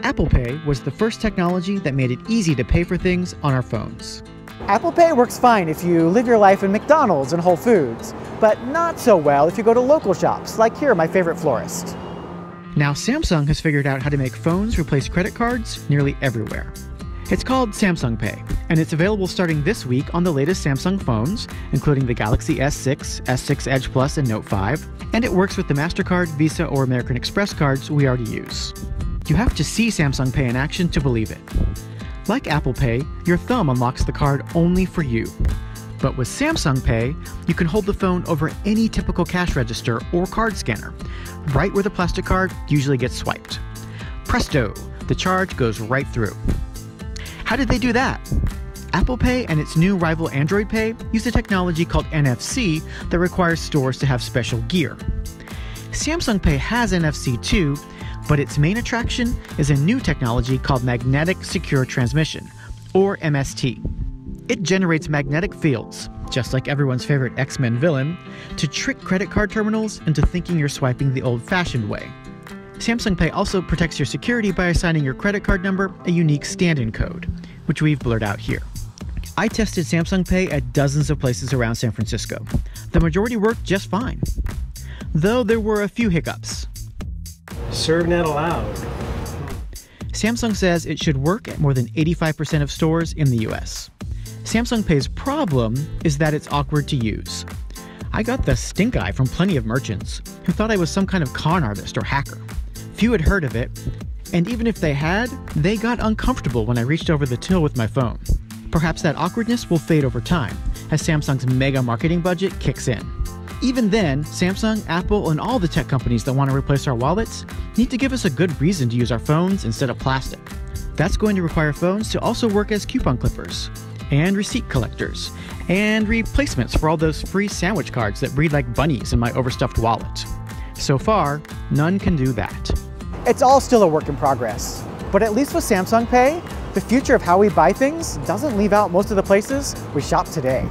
Apple Pay was the first technology that made it easy to pay for things on our phones. Apple Pay works fine if you live your life in McDonald's and Whole Foods, but not so well if you go to local shops, like here, my favorite florist. Now Samsung has figured out how to make phones replace credit cards nearly everywhere. It's called Samsung Pay, and it's available starting this week on the latest Samsung phones, including the Galaxy S6, S6 Edge Plus, and Note 5, and it works with the MasterCard, Visa, or American Express cards we already use. You have to see Samsung Pay in action to believe it. Like Apple Pay, your thumb unlocks the card only for you. But with Samsung Pay, you can hold the phone over any typical cash register or card scanner, right where the plastic card usually gets swiped. Presto! The charge goes right through. How did they do that? Apple Pay and its new rival Android Pay use a technology called NFC that requires stores to have special gear. Samsung Pay has NFC too, but its main attraction is a new technology called Magnetic Secure Transmission, or MST. It generates magnetic fields, just like everyone's favorite X-Men villain, to trick credit card terminals into thinking you're swiping the old-fashioned way. Samsung Pay also protects your security by assigning your credit card number a unique stand-in code, which we've blurred out here. I tested Samsung Pay at dozens of places around San Francisco. The majority worked just fine, though there were a few hiccups. ServNet allowed. Samsung says it should work at more than 85% of stores in the US. Samsung Pay's problem is that it's awkward to use. I got the stink eye from plenty of merchants who thought I was some kind of con artist or hacker. Few had heard of it, and even if they had, they got uncomfortable when I reached over the till with my phone. Perhaps that awkwardness will fade over time as Samsung's mega marketing budget kicks in. Even then, Samsung, Apple, and all the tech companies that want to replace our wallets need to give us a good reason to use our phones instead of plastic. That's going to require phones to also work as coupon clippers, and receipt collectors, and replacements for all those free sandwich cards that breed like bunnies in my overstuffed wallet. So far, none can do that. It's all still a work in progress, but at least with Samsung Pay, the future of how we buy things doesn't leave out most of the places we shop today.